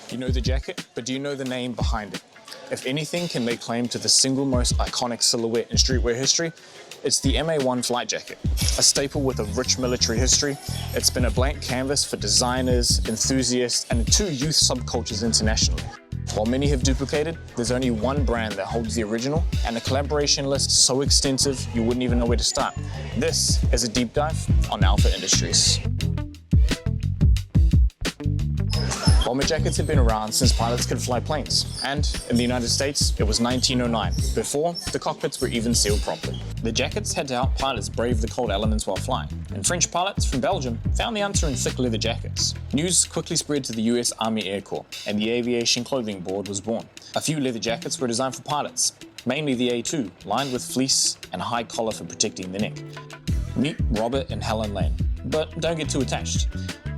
You know the jacket, but do you know the name behind it? If anything can lay claim to the single most iconic silhouette in streetwear history, it's the MA1 flight jacket. A staple with a rich military history, it's been a blank canvas for designers, enthusiasts, and 2 youth subcultures internationally. While many have duplicated, there's only one brand that holds the original, and a collaboration list so extensive you wouldn't even know where to start. This is a deep dive on Alpha Industries. Bomber jackets have been around since pilots could fly planes, and in the United States, it was 1909, before the cockpits were even sealed properly. The jackets had to help pilots brave the cold elements while flying, and French pilots from Belgium found the answer in thick leather jackets. News quickly spread to the US Army Air Corps, and the Aviation Clothing Board was born. A few leather jackets were designed for pilots, mainly the A2, lined with fleece and a high collar for protecting the neck. Meet Robert and Helen Lane, but don't get too attached.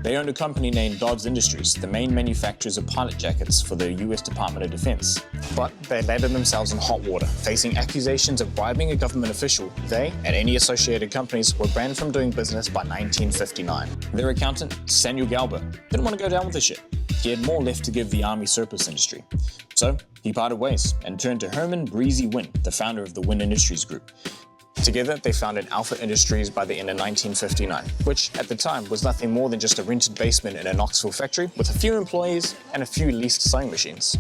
They owned a company named Dodds Industries, the main manufacturers of pilot jackets for the US Department of Defense. But they landed themselves in hot water, facing accusations of bribing a government official. They, and any associated companies, were banned from doing business by 1959. Their accountant, Samuel Galber, didn't want to go down with the ship. He had more left to give the Army surplus industry. So he parted ways and turned to Herman Breezy Wynn, the founder of the Wynn Industries Group. Together, they founded Alpha Industries by the end of 1959, which at the time was nothing more than just a rented basement in a Knoxville factory with a few employees and a few leased sewing machines.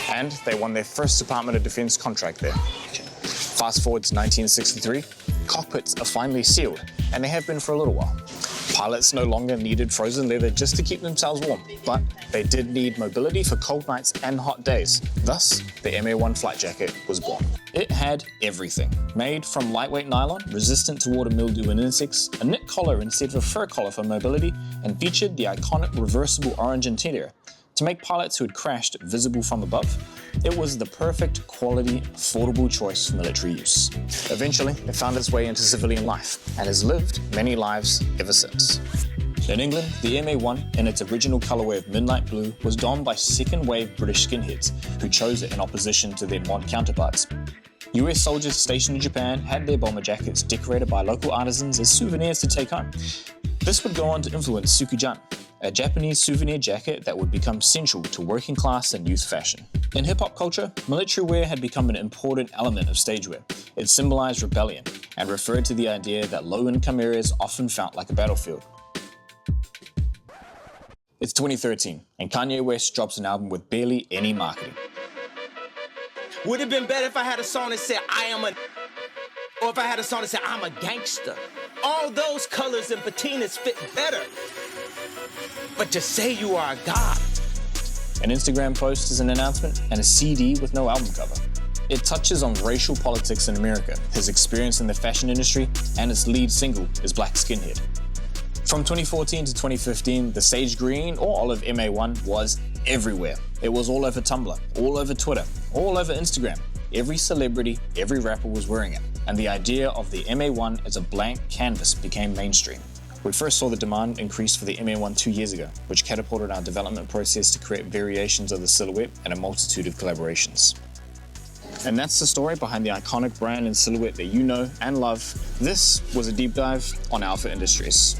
And they won their first Department of Defense contract there. Fast forward to 1963, cockpits are finally sealed, and they have been for a little while. Pilots no longer needed frozen leather just to keep themselves warm, but they did need mobility for cold nights and hot days. Thus, the MA1 flight jacket was born. It had everything. Made from lightweight nylon, resistant to water mildew and insects, a knit collar instead of a fur collar for mobility, and featured the iconic reversible orange interior to make pilots who had crashed visible from above. It was the perfect quality, affordable choice for military use. Eventually, it found its way into civilian life and has lived many lives ever since. In England, the MA1, in its original colorway of midnight blue, was donned by second-wave British skinheads who chose it in opposition to their mod counterparts. US soldiers stationed in Japan had their bomber jackets decorated by local artisans as souvenirs to take home. This would go on to influence Tsukujan, a Japanese souvenir jacket that would become central to working class and youth fashion. In hip-hop culture, military wear had become an important element of stage wear. It symbolized rebellion and referred to the idea that low-income areas often felt like a battlefield. It's 2013, and Kanye West drops an album with barely any marketing. Would it have been better if I had a song that said, I am a... or if I had a song that said, I'm a gangster? All those colors and patinas fit better. But to say you are a god. An Instagram post is an announcement, and a CD with no album cover. It touches on racial politics in America, his experience in the fashion industry, and its lead single is Black Skinhead. From 2014 to 2015, the sage green or olive MA1 was everywhere. It was all over Tumblr, all over Twitter, all over Instagram. Every celebrity, every rapper was wearing it. And the idea of the MA1 as a blank canvas became mainstream. We first saw the demand increase for the MA1 2 years ago, which catapulted our development process to create variations of the silhouette and a multitude of collaborations. And that's the story behind the iconic brand and silhouette that you know and love. This was a deep dive on Alpha Industries.